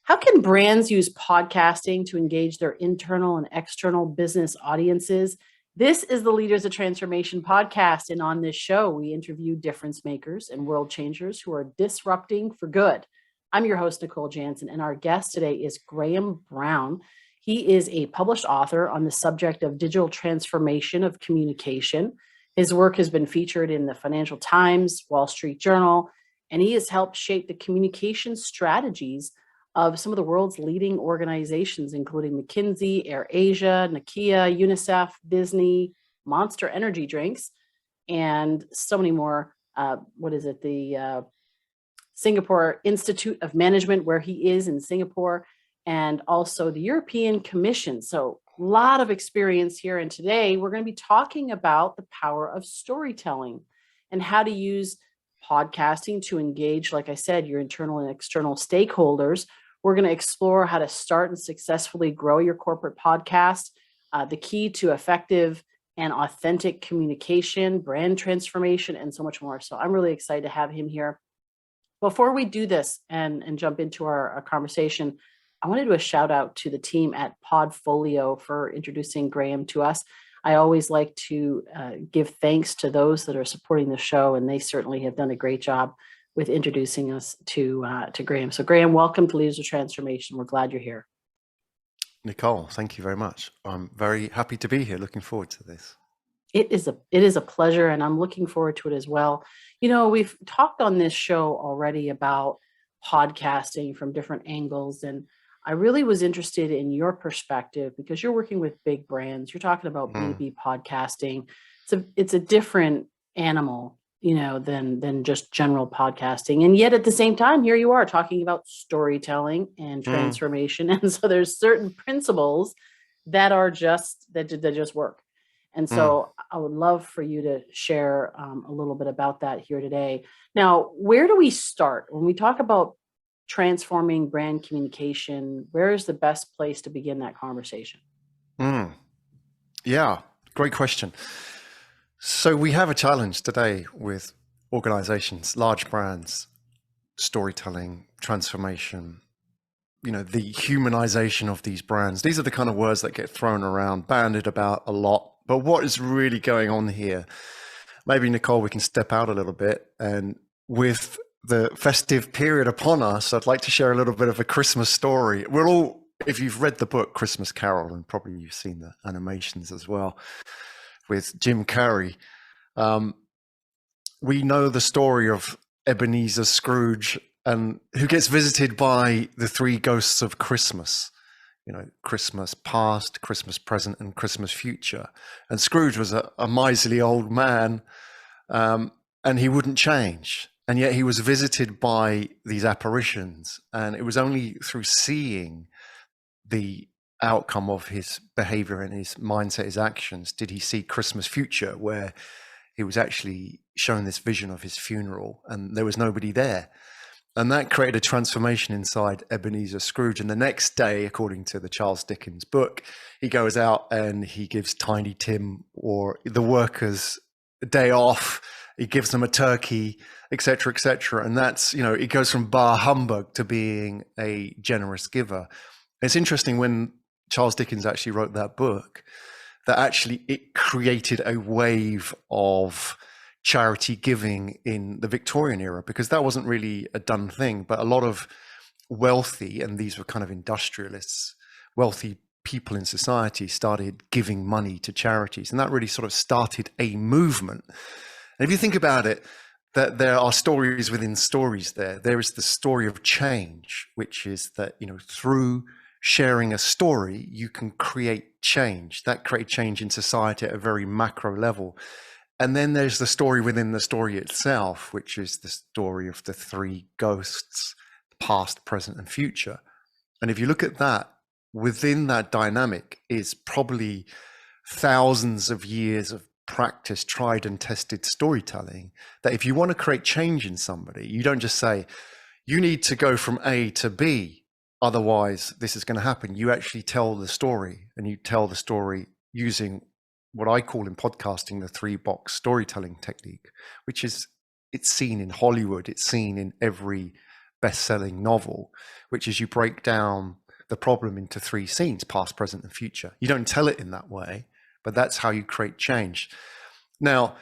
How can brands use podcasting to engage their internal and external business audiences? This is the Leaders of Transformation podcast. And on this show, we interview difference makers and world changers who are disrupting for good. I'm your host, Nicole Jansen, and our guest today is Graham Brown. He is a published author on the subject of digital transformation of communication. His work has been featured in the Financial Times, Wall Street Journal, and he has helped shape the communication strategies of some of the world's leading organizations, including McKinsey, AirAsia, Nokia, UNICEF, Disney, Monster Energy Drinks, and so many more. The Singapore Institute of Management, where he is in Singapore, and also the European Commission. So a lot of experience here. And today we're going to be talking about the power of storytelling and how to use podcasting to engage, like I said, your internal and external stakeholders. We're going to explore how to start and successfully grow your corporate podcast, the key to effective and authentic communication, brand transformation, and so much more. So I'm really excited to have him here. Before we do this and jump into our conversation, I want to do a shout out to the team at Podfolio for introducing Graham to us. I always like to give thanks to those that are supporting the show, and they certainly have done a great job with introducing us to Graham. So Graham, welcome to Leaders of Transformation. We're glad you're here. Nicole, thank you very much. I'm very happy to be here. Looking forward to this. It is a pleasure, and I'm looking forward to it as well. You know, we've talked on this show already about podcasting from different angles, and I really was interested in your perspective because you're working with big brands. You're talking about B2B podcasting. It's a different animal, you know, than just general podcasting. And yet at the same time, here you are talking about storytelling and transformation. And so there's certain principles that are just work. And so I would love for you to share a little bit about that here today. Now, where do we start when we talk about transforming brand communication? Where is the best place to begin that conversation? Yeah, great question. So we have a challenge today with organizations, large brands, storytelling, transformation, you know, the humanization of these brands. These are the kind of words that get thrown around, bandied about a lot. But what is really going on here? Maybe, Nicole, we can step out a little bit. And with the festive period upon us, I'd like to share a little bit of a Christmas story. We're all, if you've read the book Christmas Carol, and probably you've seen the animations as well, with Jim Carrey, we know the story of Ebenezer Scrooge, and who gets visited by the three ghosts of Christmas. You know, Christmas past, Christmas present, and Christmas future. And Scrooge was a miserly old man, and he wouldn't change. And yet he was visited by these apparitions. And it was only through seeing the outcome of his behavior and his mindset, his actions, did he see Christmas future, where he was actually shown this vision of his funeral and there was nobody there. And that created a transformation inside Ebenezer Scrooge. And the next day, according to the Charles Dickens book, he goes out and he gives Tiny Tim or the workers a day off. He gives them a turkey, et cetera, et cetera. And that's, you know, it goes from bar humbug to being a generous giver. It's interesting when Charles Dickens actually wrote that book, that actually it created a wave of charity giving in the Victorian era, because that wasn't really a done thing, but a lot of wealthy, and these were kind of industrialists, wealthy people in society started giving money to charities. And that really sort of started a movement. And if you think about it, that there are stories within stories there. There is the story of change, which is that, you know, through sharing a story, you can create change. That create change in society at a very macro level. And then there's the story within the story itself, which is the story of the three ghosts, past, present, and future. And if you look at that, within that dynamic is probably thousands of years of practice, tried and tested storytelling, that if you want to create change in somebody, you don't just say, you need to go from A to B, otherwise this is going to happen. You actually tell the story, and you tell the story using what I call in podcasting the 3-box storytelling technique, which is, it's seen in Hollywood, it's seen in every best-selling novel, which is you break down the problem into 3 scenes: past, present, and future. You don't tell it in that way, but that's how you create change. Now,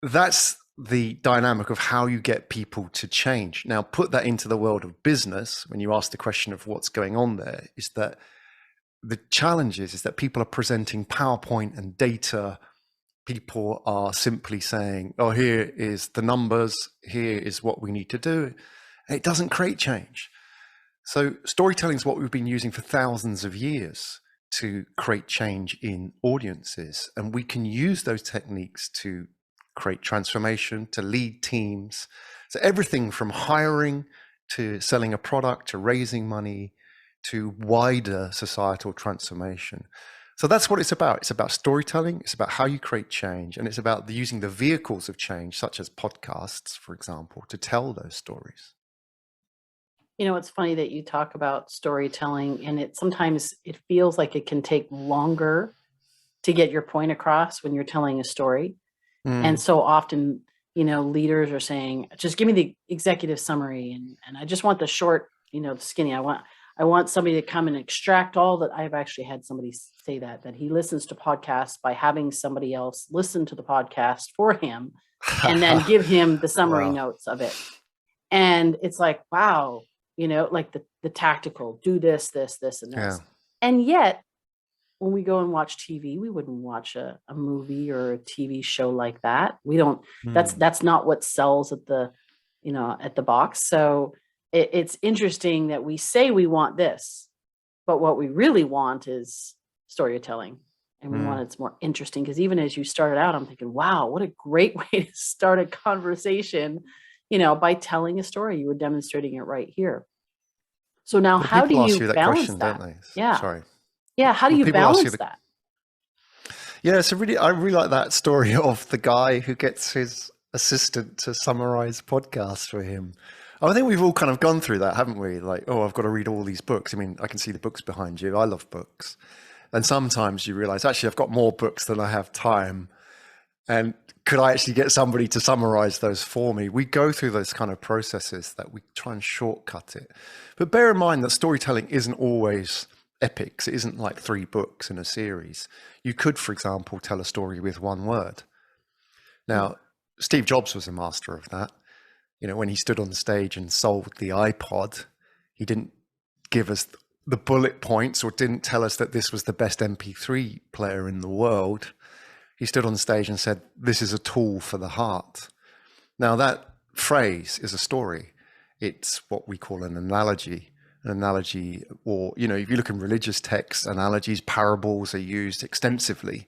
that's the dynamic of how you get people to change. Now, put that into the world of business. When you ask the question of what's going on there, is that the challenge is that people are presenting PowerPoint and data. People are simply saying, oh, here is the numbers, here is what we need to do. And it doesn't create change. So storytelling is what we've been using for thousands of years to create change in audiences. And we can use those techniques to create transformation, to lead teams. So everything from hiring to selling a product to raising money to wider societal transformation. So that's what it's about. It's about storytelling. It's about how you create change. And it's about using the vehicles of change, such as podcasts, for example, to tell those stories. You know, it's funny that you talk about storytelling, and sometimes it feels like it can take longer to get your point across when you're telling a story. And so often, you know, leaders are saying, just give me the executive summary. And I just want the short, you know, the skinny. I want somebody to come and extract all that. I've actually had somebody say that he listens to podcasts by having somebody else listen to the podcast for him and then give him the summary notes of it. And it's like, wow, you know, like the tactical, do this, and this. Yeah. And yet, when we go and watch TV, we wouldn't watch a movie or a TV show like that. We don't, that's not what sells at the, you know, at the box. So it's interesting that we say we want this, but what we really want is storytelling. And we want it's more interesting, because even as you started out, I'm thinking, wow, what a great way to start a conversation, you know, by telling a story. You were demonstrating it right here. So now, how do you balance that? Don't they? Yeah. Sorry. Yeah. How do you balance that? Yeah. So I really like that story of the guy who gets his assistant to summarize podcasts for him. I think we've all kind of gone through that, haven't we? Like, oh, I've got to read all these books. I mean, I can see the books behind you. I love books. And sometimes you realize, actually, I've got more books than I have time. And could I actually get somebody to summarize those for me? We go through those kind of processes that we try and shortcut it. But bear in mind that storytelling isn't always epics. It isn't like 3 books in a series. You could, for example, tell a story with 1 word. Now, Steve Jobs was a master of that. You know, when he stood on the stage and sold the iPod, he didn't give us the bullet points or didn't tell us that this was the best MP3 player in the world. He stood on the stage and said, this is a tool for the heart. Now, that phrase is a story. It's what we call an analogy. An analogy, or, you know, if you look in religious texts, analogies, parables are used extensively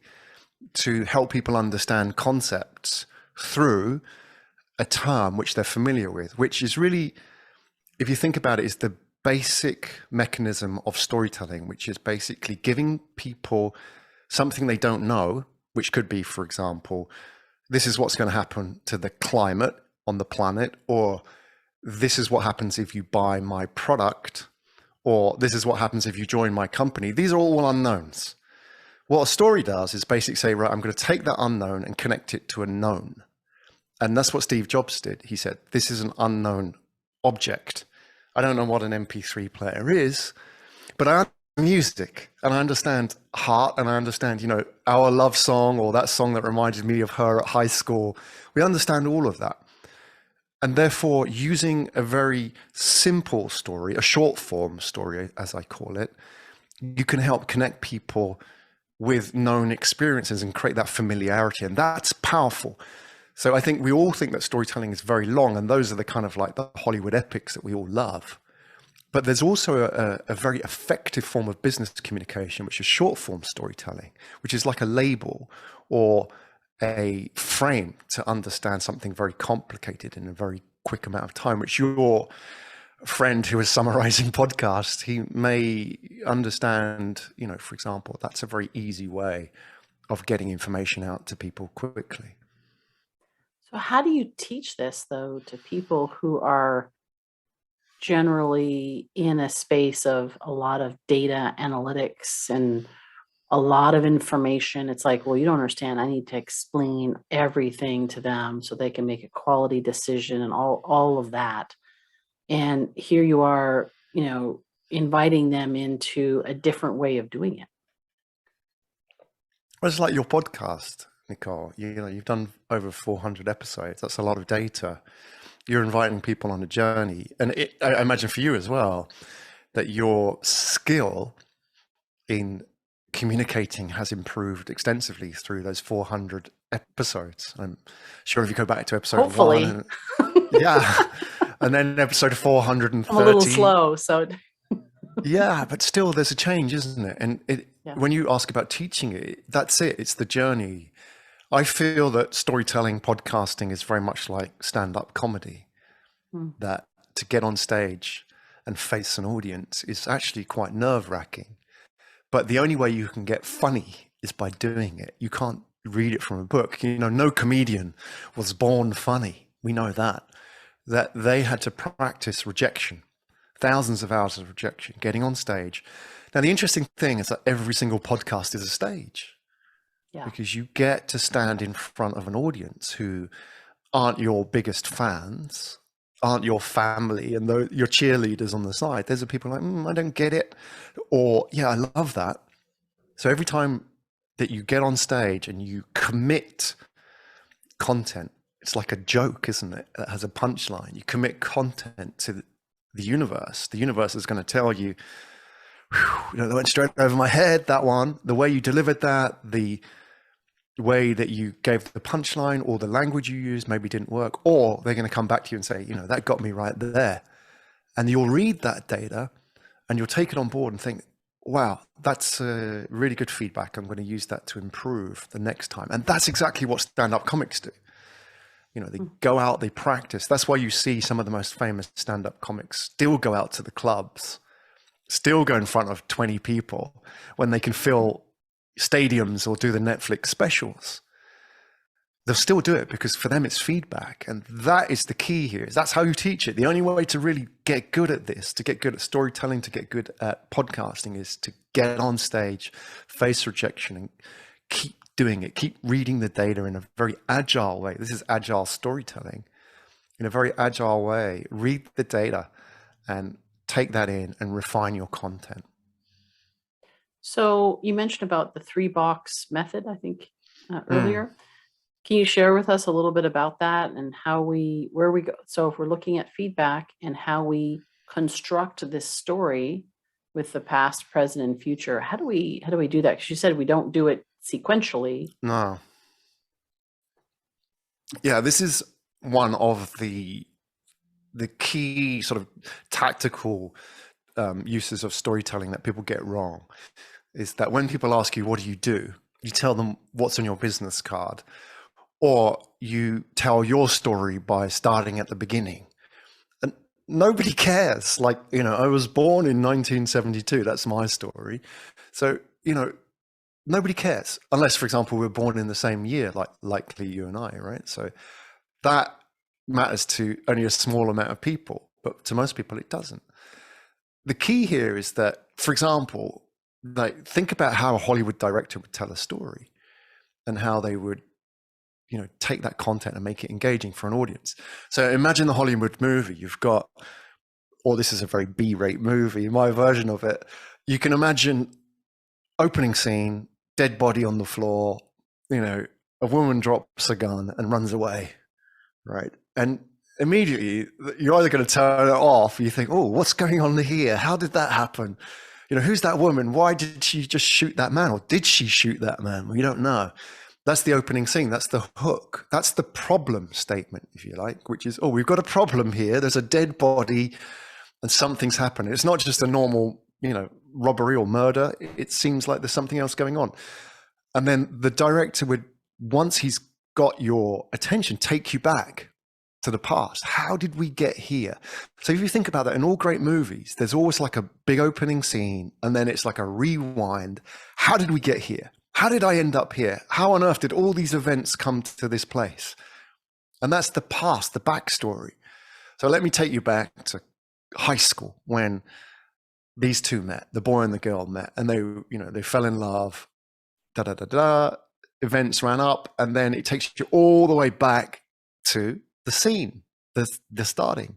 to help people understand concepts through a term which they're familiar with, which is really, if you think about it, is the basic mechanism of storytelling, which is basically giving people something they don't know, which could be, for example, this is what's going to happen to the climate on the planet, or this is what happens if you buy my product, or this is what happens if you join my company. These are all unknowns. What a story does is basically say, right, I'm going to take that unknown and connect it to a known. And that's what Steve Jobs did. He said, this is an unknown object. I don't know what an MP3 player is, but I understand music and I understand heart and I understand, you know, our love song or that song that reminded me of her at high school. We understand all of that. And therefore, using a very simple story, a short form story, as I call it, you can help connect people with known experiences and create that familiarity. And that's powerful. So I think we all think that storytelling is very long, and those are the kind of like the Hollywood epics that we all love. But there's also a very effective form of business communication, which is short form storytelling, which is like a label or a frame to understand something very complicated in a very quick amount of time, which your friend who is summarizing podcasts, he may understand, you know, for example, that's a very easy way of getting information out to people quickly. So how do you teach this, though, to people who are generally in a space of a lot of data analytics and a lot of information? It's like, well, you don't understand. I need to explain everything to them so they can make a quality decision and all of that. And here you are, inviting them into a different way of doing it. Well, it's like your podcast, Nicole. You've done over 400 episodes. That's a lot of data. You're inviting people on a journey. And I imagine for you as well, that your skill in communicating has improved extensively through those 400 episodes. I'm sure if you go back to episode Hopefully. 1, yeah, and then episode 430. I'm a little slow, so yeah, but still there's a change, isn't it? And when you ask about teaching it, that's it. It's the journey. I feel that storytelling, podcasting is very much like stand-up comedy, that to get on stage and face an audience is actually quite nerve-wracking. But the only way you can get funny is by doing it. You can't read it from a book. No comedian was born funny. We know that they had to practice rejection, thousands of hours of rejection, getting on stage. Now, the interesting thing is that every single podcast is a stage, because you get to stand in front of an audience who aren't your biggest fans, aren't your family and your cheerleaders on the side. There's people like, I don't get it. Or, yeah, I love that. So every time that you get on stage and you commit content, it's like a joke, isn't it? That has a punchline. You commit content to the universe. The universe is going to tell you, that went straight over my head, that one. The way you delivered that, the way that you gave the punchline or the language you used maybe didn't work, or they're going to come back to you and say, that got me right there. And you'll read that data and you'll take it on board and think, wow, that's really good feedback. I'm going to use that to improve the next time. And that's exactly what stand-up comics do. They go out, they practice. That's why you see some of the most famous stand-up comics still go out to the clubs, still go in front of 20 people when they can fill stadiums or do the Netflix specials. They'll still do it because for them it's feedback. And that is the key here. That's how you teach it. The only way to really get good at this, to get good at storytelling, to get good at podcasting, is to get on stage, face rejection, and keep doing it. Keep reading the data in a very agile way. This is agile storytelling. In a very agile way, read the data and take that in and refine your content. So you mentioned about the 3-box method, I think, earlier. Can you share with us a little bit about that and where we go? So if we're looking at feedback and how we construct this story with the past, present, and future, how do we do that? Because you said we don't do it sequentially. No. Yeah, this is one of the key sort of tactical uses of storytelling that people get wrong, is that when people ask you, what do? You tell them what's on your business card, or you tell your story by starting at the beginning. And nobody cares. Like, I was born in 1972. That's my story. So, nobody cares unless, for example, we're born in the same year, like likely you and I, right? So that matters to only a small amount of people, but to most people it doesn't. The key here is that, for example, like, think about how a Hollywood director would tell a story and how they would, take that content and make it engaging for an audience. So imagine the Hollywood movie. You've got, or this is a very B-rate movie, my version of it. You can imagine opening scene, dead body on the floor, a woman drops a gun and runs away, right? And immediately you're either going to turn it off, or you think, oh, what's going on here? How did that happen? Who's that woman? Why did she just shoot that man? Or did she shoot that man? We don't know. That's the opening scene. That's the hook. That's the problem statement, if you like, which is, oh, we've got a problem here. There's a dead body and something's happening. It's not just a normal, robbery or murder. It seems like there's something else going on. And then the director would, once he's got your attention, take you back to the past. How did we get here? So if you think about that, in all great movies, there's always like a big opening scene, and then it's like a rewind. How did we get here? How did I end up here? How on earth did all these events come to this place? And that's the past, the backstory. So let me take you back to high school when these two met, the boy and the girl met, and they fell in love, events ran up, and then it takes you all the way back to the scene, the starting.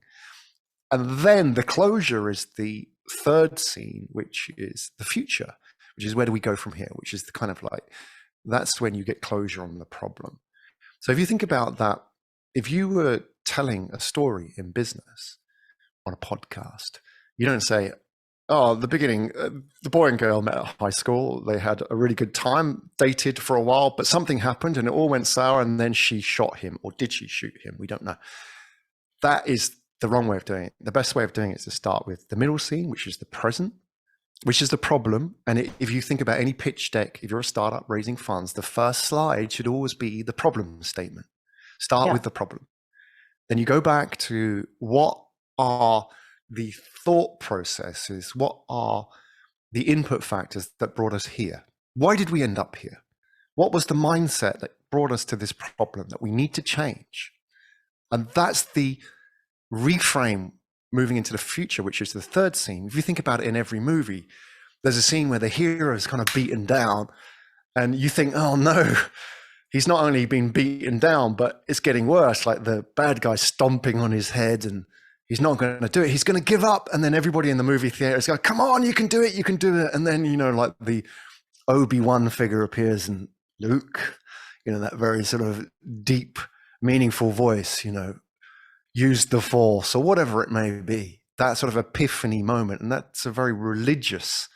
And then the closure is the third scene, which is the future, which is where do we go from here, which is the kind of like, that's when you get closure on the problem. So if you think about that, if you were telling a story in business on a podcast, you don't say, oh, the beginning, the boy and girl met at high school. They had a really good time, dated for a while, but something happened and it all went sour. And then she shot him, or did she shoot him? We don't know. That is the wrong way of doing it. The best way of doing it is to start with the middle scene, which is the present, which is the problem. And if you think about any pitch deck, if you're a startup raising funds, the first slide should always be the problem statement. Start with the problem. Then you go back to what are the thought processes, what are the input factors that brought us here? Why did we end up here? What was the mindset that brought us to this problem that we need to change? And that's the reframe moving into the future, which is the third scene. If you think about it, in every movie, there's a scene where the hero is kind of beaten down and you think, oh no, he's not only been beaten down, but it's getting worse. Like the bad guy stomping on his head and he's not going to do it. He's going to give up. And then everybody in the movie theater is going, come on, you can do it. You can do it. And then, you know, like the Obi-Wan figure appears and Luke, you know, that very sort of deep, meaningful voice, you know, use the force or whatever it may be, that sort of epiphany moment. And that's a very religious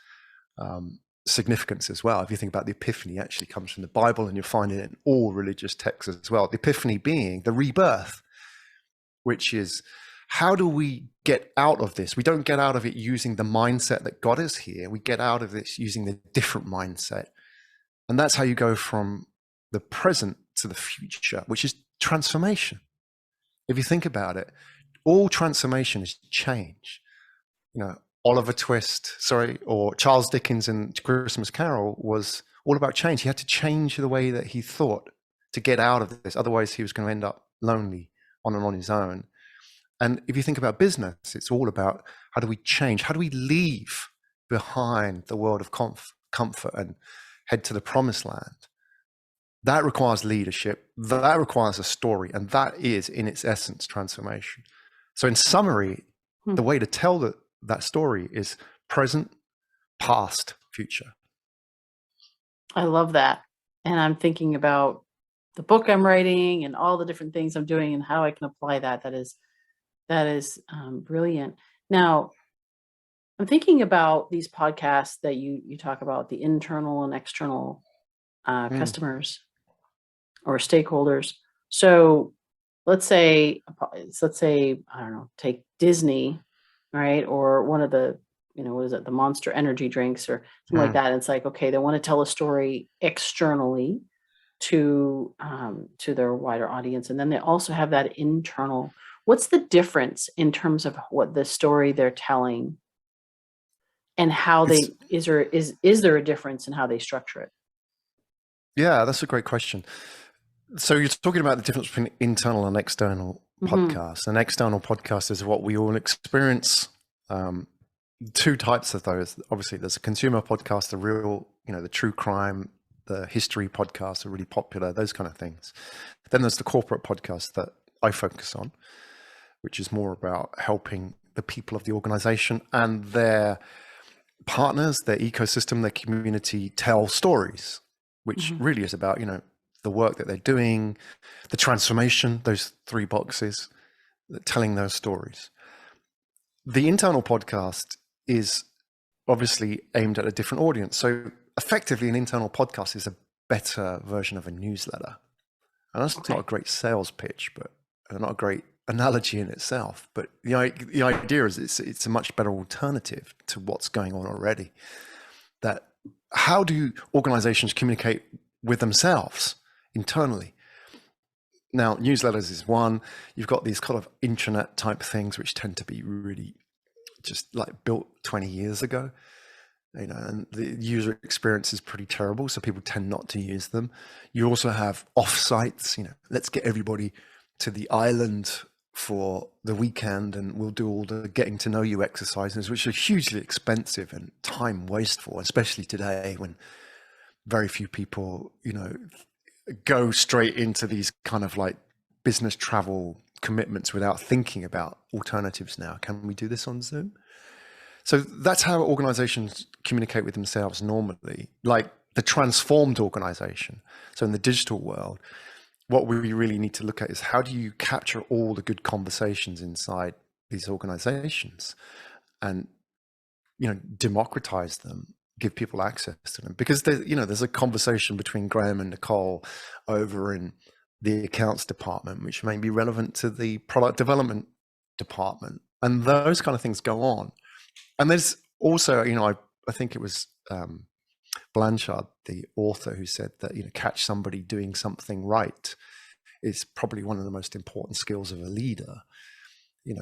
significance as well. If you think about the epiphany, actually comes from the Bible, and you'll find it in all religious texts as well. The epiphany being the rebirth, which is, how do we get out of this? We don't get out of it using the mindset that got us here. We get out of this using the different mindset. And that's how you go from the present to the future, which is transformation. If you think about it, all transformation is change. You know, Oliver Twist, or Charles Dickens in Christmas Carol was all about change. He had to change the way that he thought to get out of this. Otherwise, he was going to end up lonely on his own. And if you think about business, it's all about, how do we change? How do we leave behind the world of comfort and head to the promised land? That requires leadership. That requires a story. And that is, in its essence, transformation. So in summary, the way to tell that story is present, past, future. I love that. And I'm thinking about the book I'm writing and all the different things I'm doing and how I can apply that. That is brilliant. Now, I'm thinking about these podcasts that you talk about, the internal and external customers or stakeholders. So let's say, I don't know, take Disney, right? Or one of the, what is it? The Monster Energy drinks or something like that. It's like, okay, they want to tell a story externally to their wider audience. And then they also have that internal. What's the difference in terms of what the story they're telling and how is there a difference in how they structure it? Yeah, that's a great question. So you're talking about the difference between internal and external podcasts. And external podcast is what we all experience. Two types of those. Obviously, there's a consumer podcast, the real, the true crime, the history podcasts are really popular, those kind of things. Then there's the corporate podcast that I focus on, which is more about helping the people of the organization and their partners, their ecosystem, their community tell stories, which really is about, the work that they're doing, the transformation, those three boxes, telling those stories. The internal podcast is obviously aimed at a different audience. So effectively, an internal podcast is a better version of a newsletter. And that's not a great sales pitch, but not a great analogy in itself. But the idea is it's a much better alternative to what's going on already. That how do organizations communicate with themselves internally? Now, newsletters is one. You've got these kind of intranet type things, which tend to be really just like built 20 years ago, and the user experience is pretty terrible. So people tend not to use them. You also have offsites, let's get everybody to the island for the weekend and we'll do all the getting to know you exercises, which are hugely expensive and time wasteful, especially today when very few people, go straight into these kind of like business travel commitments without thinking about alternatives now. Can we do this on Zoom? So that's how organizations communicate with themselves normally, like the transformed organization. So in the digital world, what we really need to look at is how do you capture all the good conversations inside these organizations and, democratize them, give people access to them. Because there's a conversation between Graham and Nicole over in the accounts department, which may be relevant to the product development department. And those kind of things go on. And there's also, I think it was Blanchard, the author, who said that, catch somebody doing something right is probably one of the most important skills of a leader.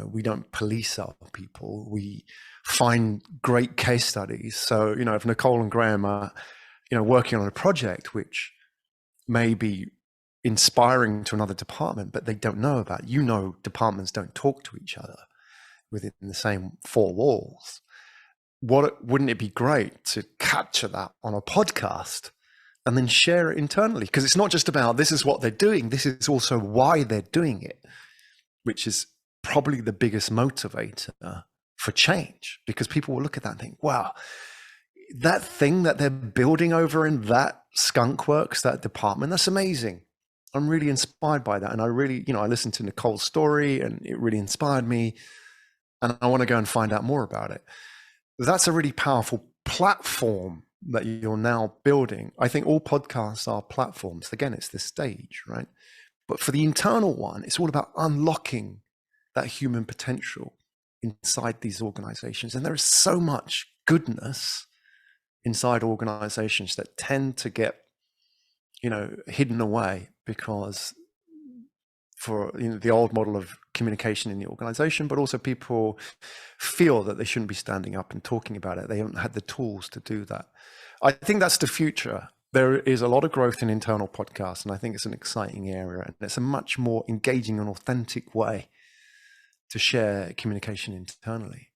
We don't police our people. We find great case studies. So, if Nicole and Graham are, working on a project which may be inspiring to another department, but they don't know about, departments don't talk to each other within the same four walls. Wouldn't it be great to capture that on a podcast and then share it internally? Because it's not just about this is what they're doing, this is also why they're doing it, which is probably the biggest motivator for change, because people will look at that and think, wow, that thing that they're building over in that skunk works, that department, that's amazing. I'm really inspired by that. And I really, I listened to Nicole's story and it really inspired me. And I want to go and find out more about it. That's a really powerful platform that you're now building. I think all podcasts are platforms. Again, it's this stage, right? But for the internal one, it's all about unlocking that human potential inside these organizations. And there is so much goodness inside organizations that tend to get, hidden away because for the old model of communication in the organization, but also people feel that they shouldn't be standing up and talking about it. They haven't had the tools to do that. I think that's the future. There is a lot of growth in internal podcasts, and I think it's an exciting area, and it's a much more engaging and authentic way to share communication internally.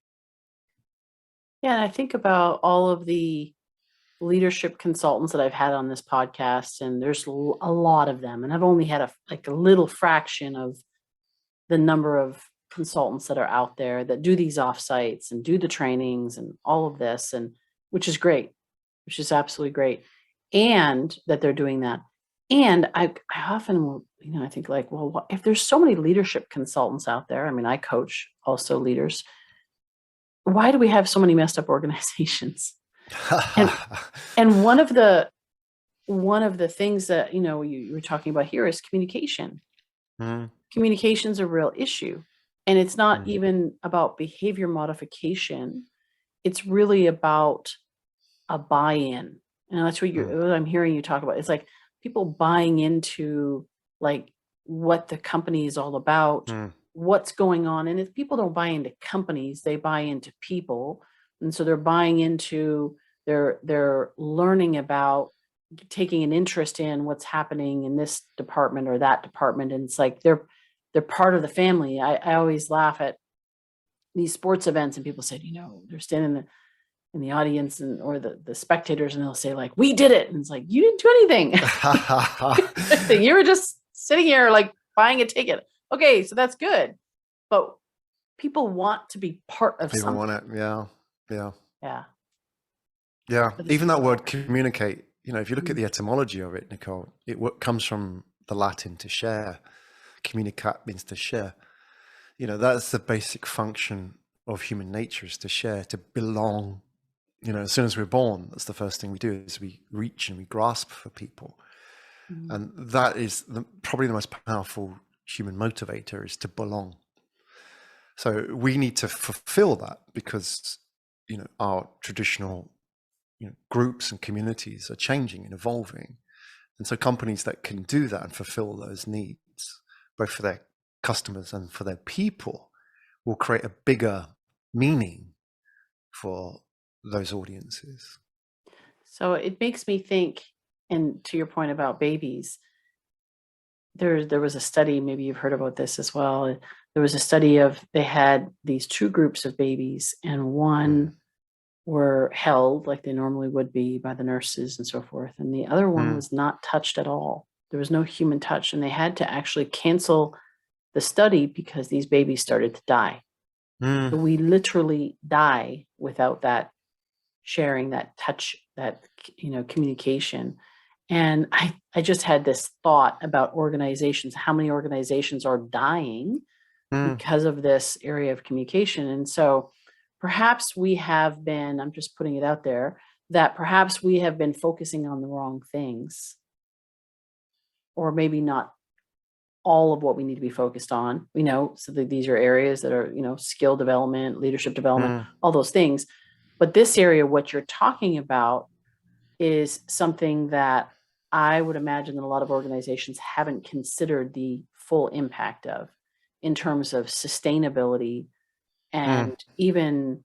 Yeah, and I think about all of the leadership consultants that I've had on this podcast, and there's a lot of them, and I've only had a little fraction of the number of consultants that are out there that do these offsites and do the trainings and all of this, and which is great, which is absolutely great, and that they're doing that. And I often will, I think like, well, if there's so many leadership consultants out there, I mean, I coach also leaders, why do we have so many messed up organizations? And one of the things that, you were talking about here is communication. Communication's a real issue. And it's not even about behavior modification. It's really about a buy-in. And that's what I'm hearing you talk about. It's like people buying into like what the company is all about, what's going on. And if people don't buy into companies, they buy into people. And so they're buying into, they're learning about, taking an interest in what's happening in this department or that department. And it's like they're part of the family. I always laugh at these sports events and people say, they're standing in the audience or the spectators, and they'll say like, we did it. And it's like, you didn't do anything. You were just sitting here like buying a ticket. Okay, so that's good. But people want to be part of something. People want it. Yeah. But Even that word communicate, if you look at the etymology of it, Nicole, it comes from the Latin to share. Communicate means to share. That's the basic function of human nature, is to share, to belong. As soon as we're born, that's the first thing we do, is we reach and we grasp for people. And that is probably the most powerful human motivator, is to belong. So we need to fulfill that, because, our traditional groups and communities are changing and evolving. And so companies that can do that and fulfill those needs, both for their customers and for their people, will create a bigger meaning for those audiences. So it makes me think, and to your point about babies, there was a study, maybe you've heard about this as well. There was a study they had these two groups of babies, and one were held like they normally would be by the nurses and so forth. And the other one was not touched at all. There was no human touch, and they had to actually cancel the study because these babies started to die. So we literally die without that sharing, that touch, that, communication. And I just had this thought about organizations, how many organizations are dying because of this area of communication. And so perhaps we have been, I'm just putting it out there, that perhaps we have been focusing on the wrong things, or maybe not all of what we need to be focused on, so that these are areas that are, skill development, leadership development, all those things. But this area, what you're talking about, is something that I would imagine that a lot of organizations haven't considered the full impact of, in terms of sustainability and even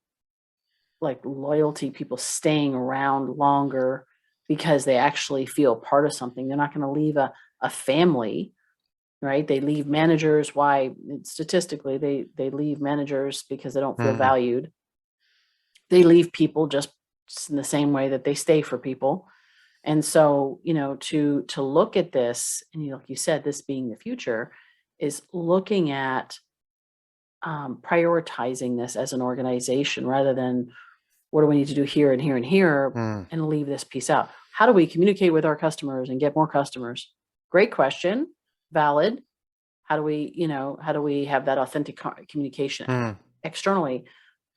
like loyalty, people staying around longer because they actually feel part of something. They're not going to leave a family, right? They leave managers. Why? Statistically, they leave managers because they don't feel valued. They leave people just in the same way that they stay for people. And so, to look at this, and like you said, this being the future, is looking at prioritizing this as an organization rather than what do we need to do here and here and here and leave this piece out. How do we communicate with our customers and get more customers? Great question, valid. How do we have that authentic communication externally?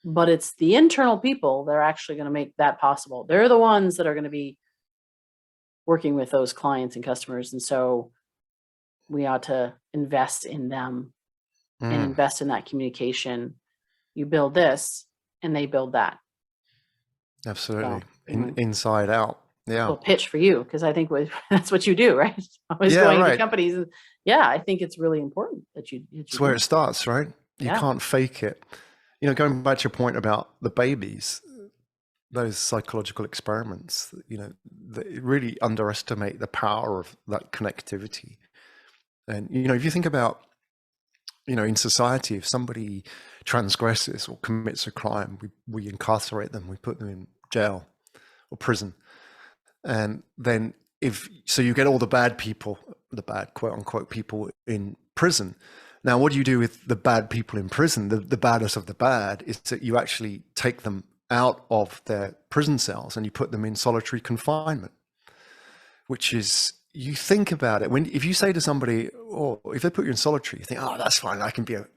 But it's the internal people that are actually going to make that possible. They're the ones that are going to be working with those clients and customers. And so we ought to invest in them and invest in that communication. You build this and they build that. Absolutely. So, inside out. Yeah. A little pitch for you, because I think that's what you do, right? Always going to companies. And I think it's really important that you it's where it starts, right? You can't fake it. Going back to your point about the babies, those psychological experiments, they really underestimate the power of that connectivity. And, if you think about, in society, if somebody transgresses or commits a crime, we incarcerate them, we put them in jail or prison. And then you get all the bad people, the bad quote unquote people in prison. Now, what do you do with the bad people in prison? The baddest of the bad is that you actually take them out of their prison cells and you put them in solitary confinement, which is, you think about it, if you say to somebody, or if they put you in solitary, you think, oh, that's fine,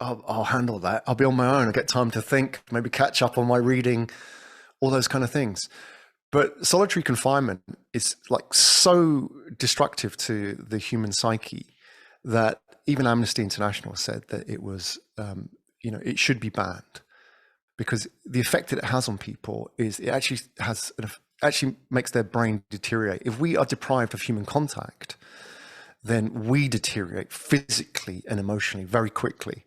I'll handle that. I'll be on my own. I'll get time to think, maybe catch up on my reading, all those kind of things. But solitary confinement is like so destructive to the human psyche that even Amnesty International said that it was, it should be banned, because the effect that it has on people is it actually makes their brain deteriorate. If we are deprived of human contact, then we deteriorate physically and emotionally very quickly.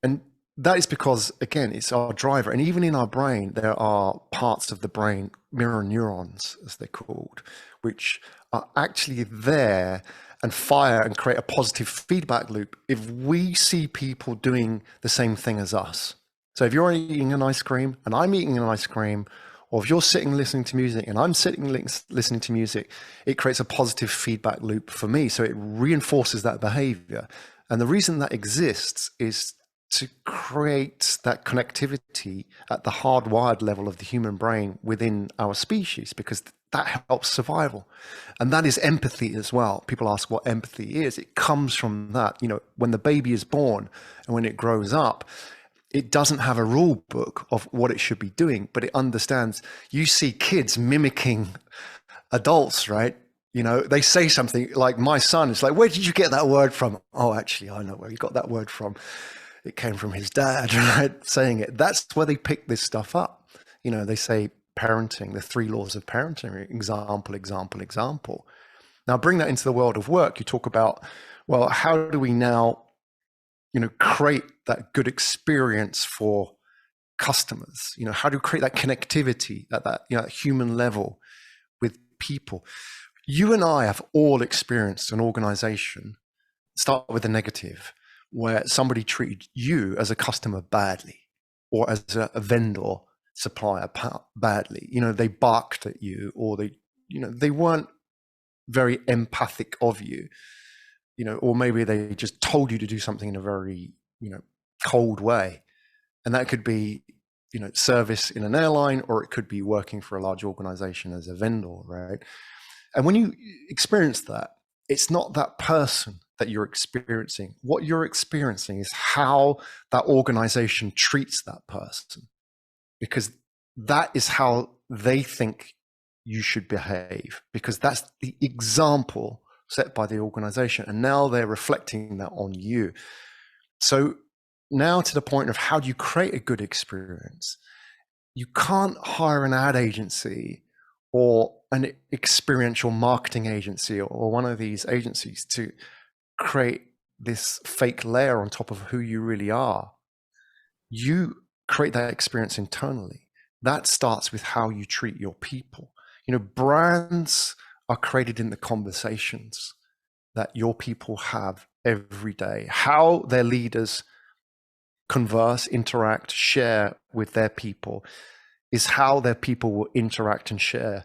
And that is because, again, it's our driver. And even in our brain, there are parts of the brain, mirror neurons, as they're called, which are actually there and fire and create a positive feedback loop if we see people doing the same thing as us. So if you're eating an ice cream and I'm eating an ice cream, or if you're sitting listening to music and I'm sitting listening to music, it creates a positive feedback loop for me. So it reinforces that behavior. And the reason that exists is to create that connectivity at the hardwired level of the human brain within our species, because that helps survival. And that is empathy as well. People ask what empathy is. It comes from that. When the baby is born and when it grows up, it doesn't have a rule book of what it should be doing, but it understands. You see kids mimicking adults, right? They say something like, my son is like, where did you get that word from? Oh, actually, I know where he got that word from. It came from his dad, right? Saying it. That's where they pick this stuff up. They say parenting, the 3 laws of parenting, example, example, example. Now bring that into the world of work. You talk about, well, how do we now create that good experience for customers? How do we create that connectivity at that human level with people? You and I have all experienced an organization, start with the negative, where somebody treated you as a customer badly, or as a vendor supplier badly. They barked at you, or they weren't very empathic of you. or maybe they just told you to do something in a very, cold way. And that could be, service in an airline, or it could be working for a large organization as a vendor, right? And when you experience that, it's not that person that you're experiencing. What you're experiencing is how that organization treats that person, because that is how they think you should behave, because that's the example set by the organization. And now they're reflecting that on you. So now to the point of how do you create a good experience? You can't hire an ad agency or an experiential marketing agency or one of these agencies to create this fake layer on top of who you really are. You create that experience internally. That starts with how you treat your people. Brands are created in the conversations that your people have every day, how their leaders converse, interact, share with their people is how their people will interact and share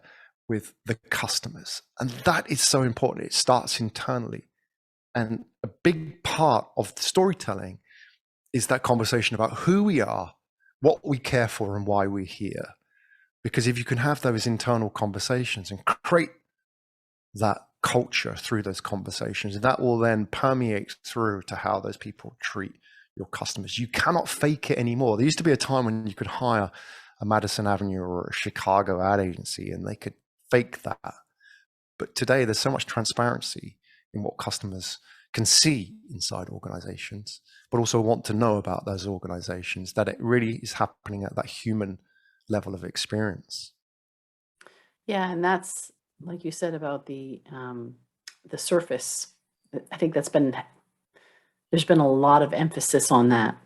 with the customers. And that is so important. It starts internally. And a big part of the storytelling is that conversation about who we are, what we care for, and why we're here. Because if you can have those internal conversations and create that culture through those conversations, that will then permeate through to how those people treat your customers. You cannot fake it anymore. There used to be a time when you could hire a Madison Avenue or a Chicago ad agency and they could fake that. But today there's so much transparency in what customers can see inside organizations, but also want to know about those organizations, that it really is happening at that human level of experience. Yeah, and that's like you said about the surface. I think there's been a lot of emphasis on that.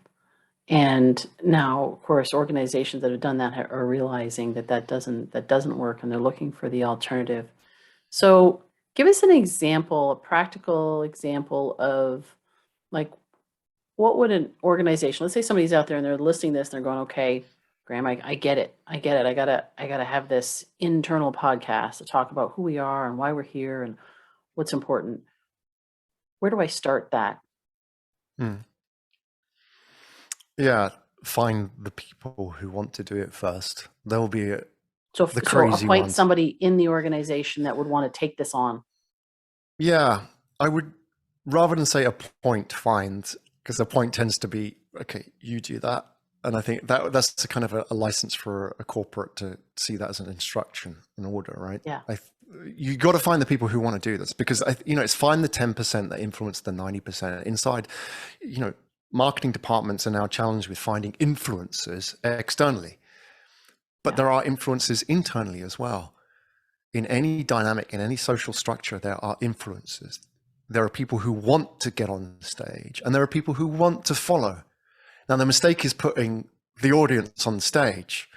And now, of course, organizations that have done that are realizing that doesn't work, and they're looking for the alternative. So, give us an example, a practical example of like what would an organization, let's say somebody's out there and they're listening to this and they're going, okay, Graham, I get it. I get it. I gotta have this internal podcast to talk about who we are and why we're here and what's important. Where do I start that? Hmm. Yeah, find the people who want to do it first. There'll be the So crazy appoint ones. somebody in the organization that would want to take this on. Yeah, I would, rather than say appoint, find, because the point tends to be, okay, you do that. And I think that's a kind of a license for a corporate to see that as an instruction, an order, right? Yeah. You got to find the people who want to do this, because it's find the 10% that influence the 90%. Inside, marketing departments are now challenged with finding influencers externally, but there are influencers internally as well. In any dynamic, in any social structure, there are influencers. There are people who want to get on stage, and there are people who want to follow. Now, the mistake is putting the audience on stage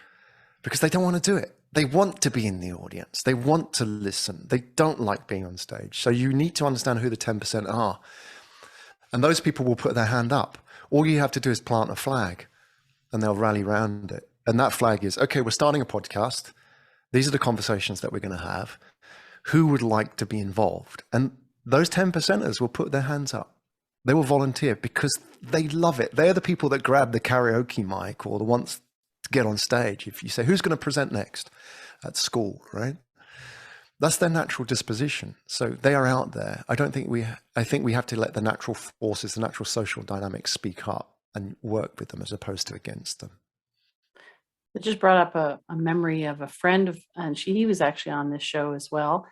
because they don't want to do it. They want to be in the audience. They want to listen. They don't like being on stage. So you need to understand who the 10% are. And those people will put their hand up. All you have to do is plant a flag and they'll rally around it. And that flag is, okay, we're starting a podcast. These are the conversations that we're going to have. Who would like to be involved? And those 10%ers will put their hands up. They will volunteer because they love it. They're the people that grab the karaoke mic or the ones to get on stage. If you say, who's going to present next at school, right? That's their natural disposition. So they are out there. I think we have to let the natural forces, the natural social dynamics speak up and work with them as opposed to against them. It just brought up a memory of a friend and he was actually on this show as well.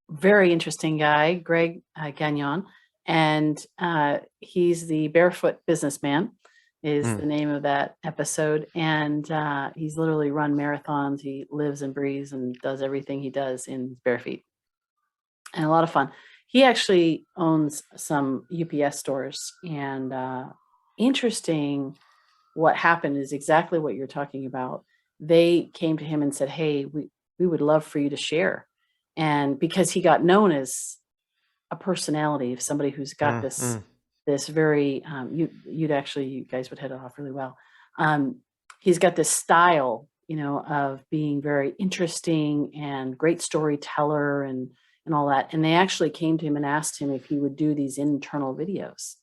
Very interesting guy, Greg Gagnon. And he's the Barefoot Businessman is the name of that episode. And he's literally run marathons. He lives and breathes and does everything he does in bare feet. And a lot of fun. He actually owns some UPS stores. And interesting, what happened is exactly what you're talking about. They came to him and said, hey, we would love for you to share. And because he got known as a personality of somebody who's got this very you guys would hit it off really well. He's got this style, of being very interesting and great storyteller, and and all that. And they actually came to him and asked him if he would do these internal videos.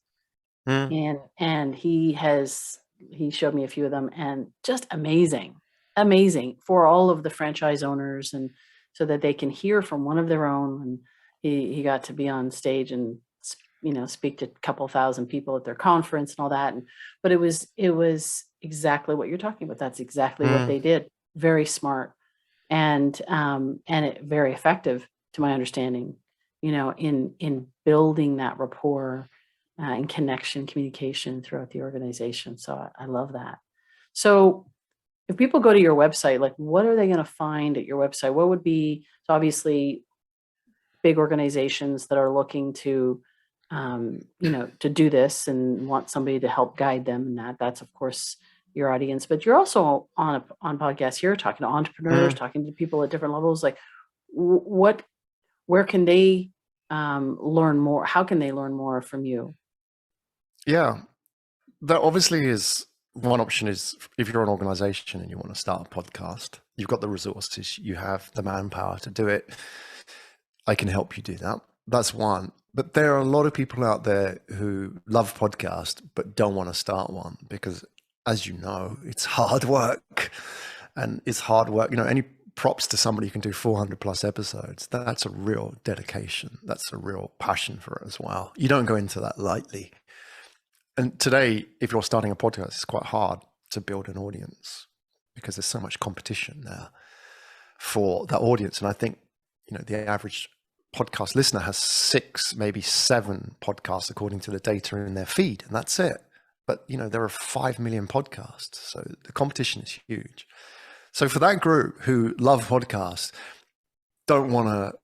And he showed me a few of them, and just amazing for all of the franchise owners, and so that they can hear from one of their own. And he got to be on stage and, speak to a couple thousand people at their conference and all that. But it was exactly what you're talking about. That's exactly what they did. Very smart, and very effective, to my understanding, in building that rapport and connection, communication throughout the organization. So I love that. So if people go to your website, like, what are they going to find at your website? What would be, so obviously big organizations that are looking to, to do this and want somebody to help guide them, and that's of course your audience. But you're also on podcasts here, talking to entrepreneurs, talking to people at different levels. Like, where can they learn more? How can they learn more from you? Yeah, that obviously is one option. Is if you're an organization and you want to start a podcast, you've got the resources, you have the manpower to do it. I can help you do that. That's one. But there are a lot of people out there who love podcasts but don't want to start one because, as you know, it's hard work. And it's hard work. Any props to somebody who can do 400 plus episodes. That's a real dedication. That's a real passion for it as well. You don't go into that lightly. And today, if you're starting a podcast, it's quite hard to build an audience because there's so much competition there for that audience. And I think, the average podcast listener has 6, maybe 7 podcasts according to the data in their feed, and that's it. But, there are 5 million podcasts, so the competition is huge. So for that group who love podcasts, don't want to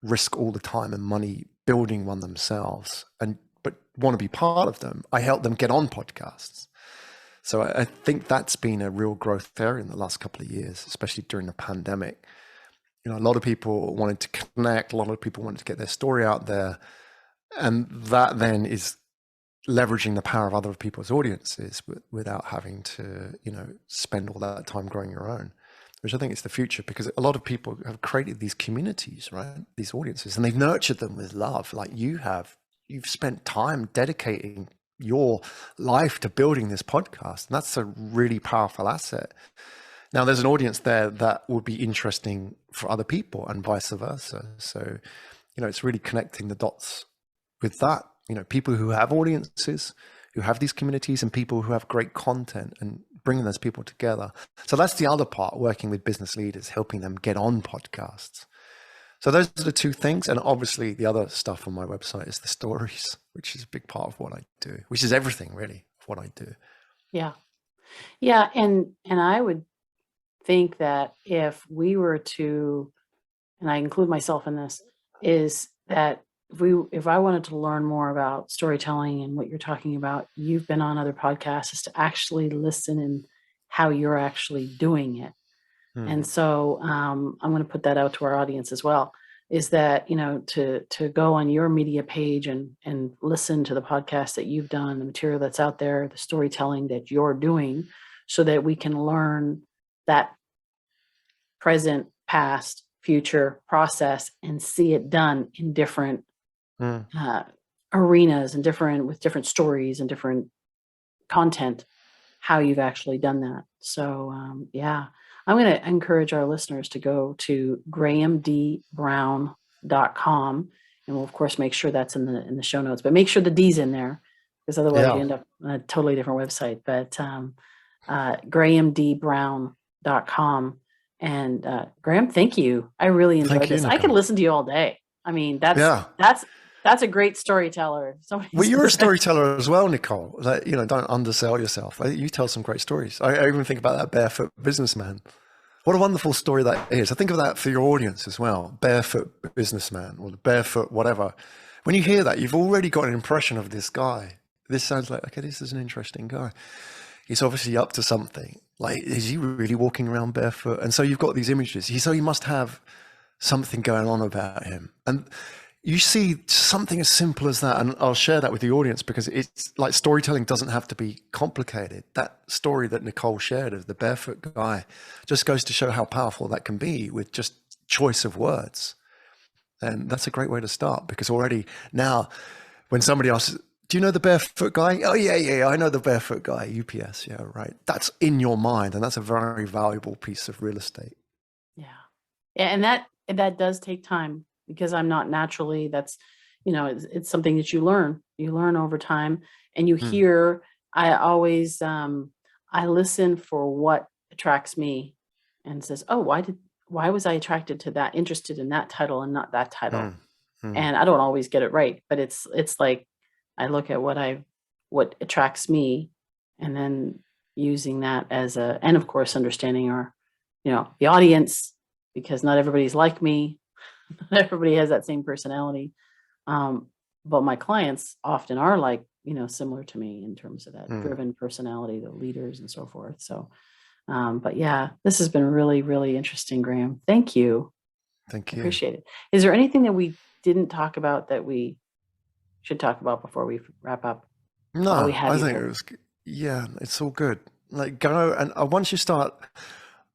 risk all the time and money building one themselves, but want to be part of them, I help them get on podcasts. So I think that's been a real growth area in the last couple of years, especially during the pandemic. A lot of people wanted to connect, a lot of people wanted to get their story out there. And that then is leveraging the power of other people's audiences without having to, spend all that time growing your own, which I think is the future, because a lot of people have created these communities, right? These audiences, and they've nurtured them with love like you have. You've spent time dedicating your life to building this podcast. And that's a really powerful asset. Now there's an audience there that would be interesting for other people and vice versa. So, it's really connecting the dots with that, people who have audiences, who have these communities, and people who have great content, and bringing those people together. So that's the other part, working with business leaders, helping them get on podcasts. So those are the 2 things. And obviously the other stuff on my website is the stories, which is a big part of what I do, which is everything really of what I do. Yeah. Yeah. And I would think that if we were to, and I include myself in this, is that if I wanted to learn more about storytelling and what you're talking about, you've been on other podcasts, is to actually listen and how you're actually doing it. And so I'm going to put that out to our audience as well, is that, to go on your media page and listen to the podcast that you've done, the material that's out there, the storytelling that you're doing, so that we can learn that present, past, future process and see it done in different arenas and with different stories and different content, how you've actually done that. So I'm going to encourage our listeners to go to grahamdbrown.com, and we'll of course make sure that's in the show notes, but make sure the D's in there, because otherwise you end up on a totally different website. But grahamdbrown.com. And Graham, thank you. I really enjoyed this. Nicole. I could listen to you all day. I mean, that's a great storyteller. Well, you're a storyteller as well, Nicole. Like, don't undersell yourself. You tell some great stories. I even think about that barefoot businessman. What a wonderful story that is. I think of that for your audience as well. Barefoot businessman, or the barefoot whatever. When you hear that, you've already got an impression of this guy. This sounds like, okay, this is an interesting guy. He's obviously up to something. Like, is he really walking around barefoot? And so you've got these images. So he must have something going on about him. And you see something as simple as that, and I'll share that with the audience, because it's like, storytelling doesn't have to be complicated. That story that Nicole shared of the barefoot guy just goes to show how powerful that can be with just choice of words. And that's a great way to start, because already now when somebody asks, do you know the barefoot guy? Oh, yeah, I know the barefoot guy, UPS. Yeah, right. That's in your mind. And that's a very valuable piece of real estate. Yeah. Yeah. And that does take time, because I'm not naturally, that's, it's something that you learn over time, and you Hmm. hear. I always, I listen for what attracts me and says, oh, why was I attracted to that, interested in that title and not that Hmm. title? Hmm. And I don't always get it right, but it's like I look at what attracts me, and then using that as and of course understanding the audience, because not everybody's like me. Not everybody has that same personality. Um, but my clients often are like, similar to me in terms of that Hmm. driven personality, the leaders and so forth. So, but yeah, this has been really, really interesting, Graham. Thank you. I Thank you. appreciate it. Is there anything that we didn't talk about that we should talk about before we wrap up, while we No, have I you think it here? was, yeah, it's all good. Like, go and once you start,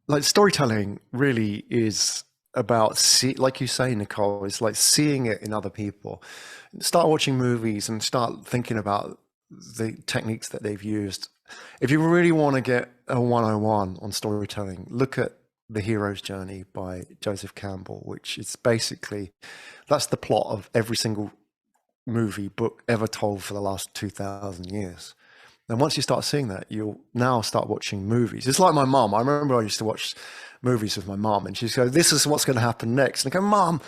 like, storytelling really is about like you say, Nicole, it's like seeing it in other people. Start watching movies and start thinking about the techniques that they've used. If you really want to get a 101 on storytelling, look at The Hero's Journey by Joseph Campbell, which is basically, that's the plot of every single movie book ever told for the last 2000 years. And once you start seeing that, you'll now start watching movies. It's like my mom. I remember I used to watch movies with my mom, and she'd go, this is what's going to happen next. And I go, Mom,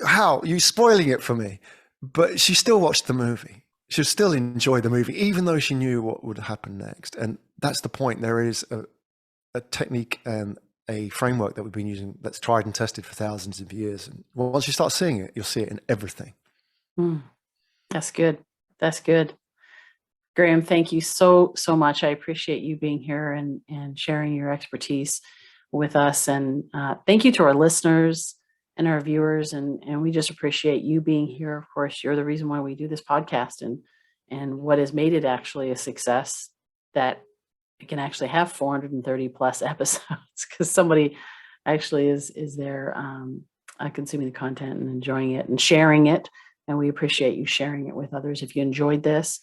how? You're spoiling it for me. But she still watched the movie. She'd still enjoy the movie, even though she knew what would happen next. And that's the point. There is a technique and a framework that we've been using that's tried and tested for thousands of years. And once you start seeing it, you'll see it in everything. Mm, that's good. That's good. Graham, thank you so, so much. I appreciate you being here and sharing your expertise with us. And thank you to our listeners and our viewers. And we just appreciate you being here. Of course, you're the reason why we do this podcast, and what has made it actually a success, that it can actually have 430 plus episodes, because somebody actually is there consuming the content and enjoying it and sharing it. And we appreciate you sharing it with others. If you enjoyed this,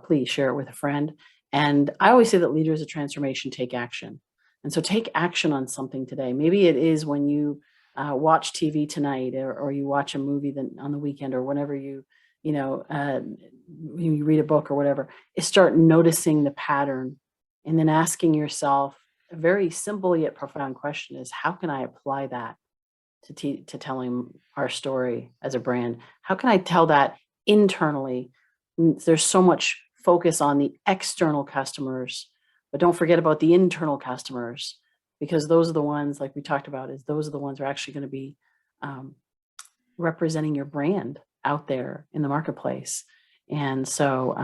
please share it with a friend. And I always say that leaders of transformation take action. And so take action on something today. Maybe it is when you watch TV tonight, or you watch a movie on the weekend, or whenever you read a book or whatever, is start noticing the pattern, and then asking yourself a very simple yet profound question: is how can I apply that to telling our story as a brand? How can I tell that internally? There's so much focus on the external customers, but don't forget about the internal customers, because those are the ones, like we talked about, is those are the ones who are actually going to be um, representing your brand out there in the marketplace. And so,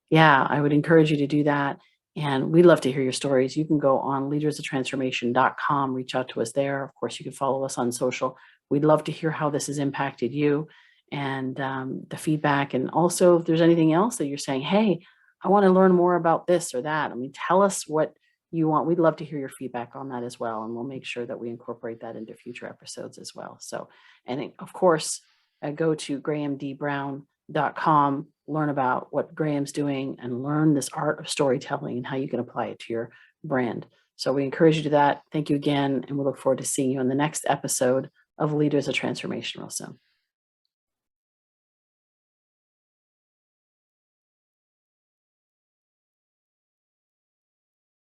yeah, I would encourage you to do that. And we'd love to hear your stories. You can go on leadersoftransformation.com, reach out to us there. Of course, you can follow us on social. We'd love to hear how this has impacted you, and the feedback. And also, if there's anything else that you're saying, hey, I want to learn more about this or that, I mean, tell us what you want. We'd love to hear your feedback on that as well. And we'll make sure that we incorporate that into future episodes as well. So, and of course, go to grahamdbrown.com, learn about what Graham's doing, and learn this art of storytelling and how you can apply it to your brand. So we encourage you to that. Thank you again. And we look forward to seeing you on the next episode of Leaders of Transformation real soon.